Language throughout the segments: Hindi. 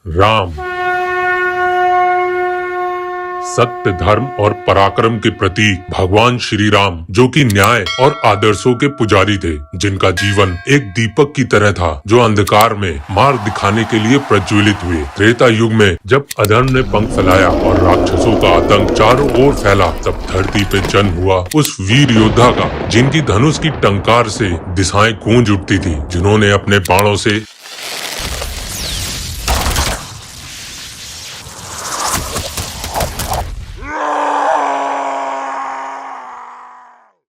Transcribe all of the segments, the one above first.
राम सत्य, धर्म और पराक्रम के प्रतीक भगवान श्री राम, जो कि न्याय और आदर्शों के पुजारी थे, जिनका जीवन एक दीपक की तरह था जो अंधकार में मार्ग दिखाने के लिए प्रज्वलित हुए। त्रेता युग में जब अधर्म ने पंख फैलाया और राक्षसों का आतंक चारों ओर फैला, तब धरती पे जन्म हुआ उस वीर योद्धा का, जिनकी धनुष की टंकार से दिशाएं गूंज उठती थी, जिन्होंने अपने बाणों से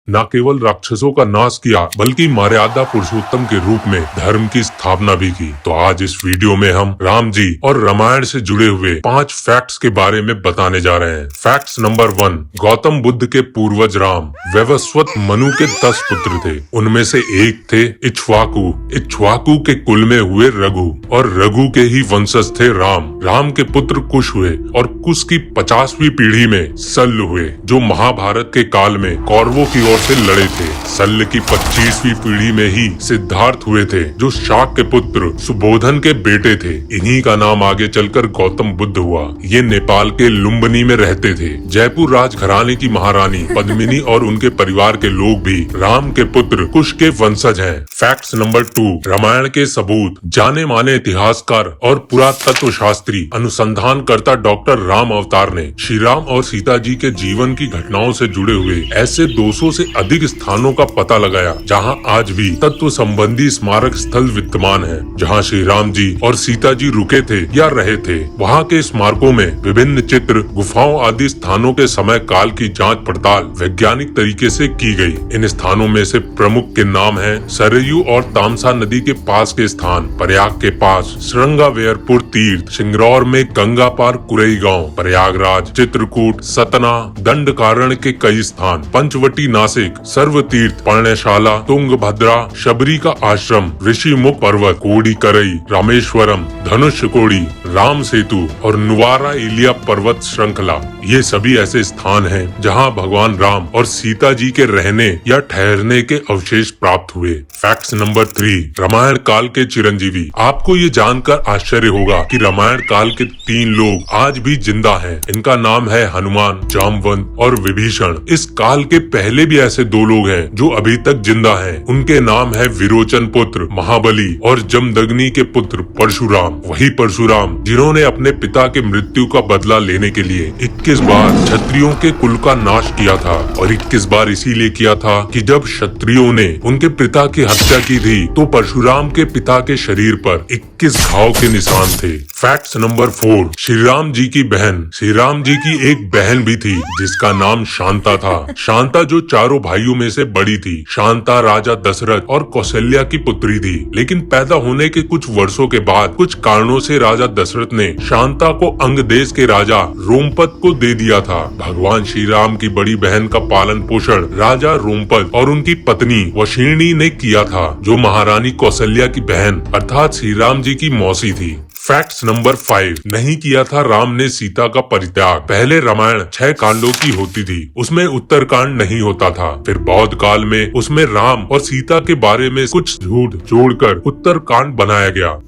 न केवल राक्षसों का नाश किया, बल्कि मर्यादा पुरुषोत्तम के रूप में धर्म की स्थापना भी की। तो आज इस वीडियो में हम राम जी और रामायण से जुड़े हुए 5 फैक्ट्स के बारे में बताने जा रहे हैं। फैक्ट्स नंबर 1, गौतम बुद्ध के पूर्वज राम वैवस्वत मनु के 10 पुत्र थे। उनमें से एक थे इक्ष्वाकु। इक्ष्वाकु के कुल में हुए रघु, और रघु के ही वंशज थे राम। राम के पुत्र कुश हुए, और कुश की 50वीं पीढ़ी में शल्य हुए, जो महाभारत के काल में कौरवों की ओर से लड़े थे। शल्य की 25वीं पीढ़ी में ही सिद्धार्थ हुए थे, जो शाक के पुत्र सुबोधन के बेटे थे। इन्हीं का नाम आगे चलकर गौतम बुद्ध हुआ। ये नेपाल के लुम्बिनी में रहते थे। जयपुर राजघराने की महारानी पद्मिनी और उनके परिवार के लोग भी राम के पुत्र कुश के वंशज हैं। फैक्ट्स नंबर 2, रामायण के सबूत। जाने माने इतिहासकार और पुरातत्व शास्त्री अनुसंधानकर्ता डॉक्टर राम अवतार ने श्री राम और सीता जी के जीवन की घटनाओं से जुड़े हुए ऐसे 200 से अधिक स्थानों का पता लगाया, जहां आज भी तत्व संबंधी स्मारक स्थल विद्यमान है। जहां श्री राम जी और सीता जी रुके थे या रहे थे, वहां के स्मारकों में विभिन्न चित्र, गुफाओं आदि स्थानों के समय काल की जांच पड़ताल वैज्ञानिक तरीके से की गई। इन स्थानों में से प्रमुख के नाम हैं सरयू और तामसा नदी के पास के स्थान, प्रयाग के पास श्रृंगावेरपुर तीर्थ, सिंगरौर में गंगा पार कुरई गाँव, प्रयागराज, चित्रकूट, सतना, दंडकारण्य के कई स्थान, पंचवटी नासिक, सर्वतीर्थ, पर्णशाला, तुंगभद्रा, शबरी का आश्रम, ऋषिमुख पर्वत, कोडिकरई, रामेश्वरम, धनुषकोडी, राम सेतु और नुवारा इलिया पर्वत श्रृंखला। ये सभी ऐसे स्थान हैं जहां भगवान राम और सीता जी के रहने या ठहरने के अवशेष प्राप्त हुए। फैक्ट्स नंबर 3, रामायण काल के चिरंजीवी। आपको ये जानकर आश्चर्य होगा कि रामायण काल के 3 लोग आज भी जिंदा हैं। इनका नाम है हनुमान, जामवंत और विभीषण। इस काल के पहले भी ऐसे 2 लोग हैं जो अभी तक जिंदा हैं। उनके नाम है विरोचन पुत्र महाबली और जमदग्नि के पुत्र परशुराम। वही परशुराम जिन्होंने अपने पिता के मृत्यु का बदला लेने के लिए 21 बार क्षत्रियों के कुल का नाश किया था, और 21 बार इसीलिए किया था कि जब क्षत्रियों ने उनके पिता की हत्या की थी, तो परशुराम के पिता के शरीर पर 21 घाव के निशान थे। फैक्ट्स नंबर 4, श्री राम जी की बहन। श्री राम जी की एक बहन भी थी, जिसका नाम शांता था। शांता जो चारों भाइयों में से बड़ी थी। शांता राजा दशरथ और कौशल्या की पुत्री थी, लेकिन पैदा होने के कुछ वर्षों के बाद कुछ कारणों से राजा दशरथ ने शांता को अंग देश के राजा रोमपद को दे दिया था। भगवान श्री राम की बड़ी बहन का पालन पोषण राजा रोमपद और उनकी पत्नी वशिणी ने किया था, जो महारानी कौशल्या की बहन अर्थात श्री राम जी की मौसी थी। फैक्ट्स नंबर 5, नहीं किया था राम ने सीता का परित्याग। पहले रामायण 6 कांडों की होती थी, उसमें उत्तर कांड नहीं होता था। फिर बौद्ध काल में उसमें राम और सीता के बारे में कुछ झूठ जोड़कर उत्तर कांड बनाया गया।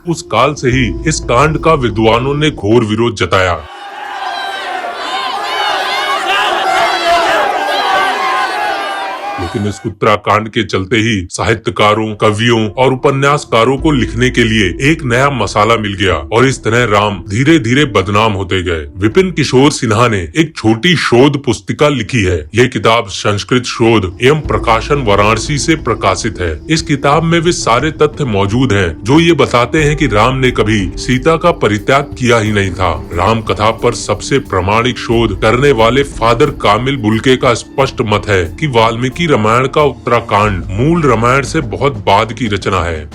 उस काल से ही इस कांड का विद्वानों ने घोर विरोध जताया। लेकिन इस उत्तराकांड के चलते ही साहित्यकारों, कवियों और उपन्यासकारों को लिखने के लिए एक नया मसाला मिल गया, और इस तरह राम धीरे धीरे बदनाम होते गए। विपिन किशोर सिन्हा ने एक छोटी शोध पुस्तिका लिखी है। यह किताब संस्कृत शोध एवं प्रकाशन वाराणसी से प्रकाशित है। इस किताब में वे सारे तथ्य मौजूद हैं जो ये बताते हैं कि राम ने कभी सीता का परित्याग किया ही नहीं था। राम कथा पर सबसे प्रामाणिक शोध करने वाले फादर कामिल बुल्के का स्पष्ट मत है कि वाल्मीकि रामायण का उत्तराकांड मूल रामायण से बहुत बाद की रचना है।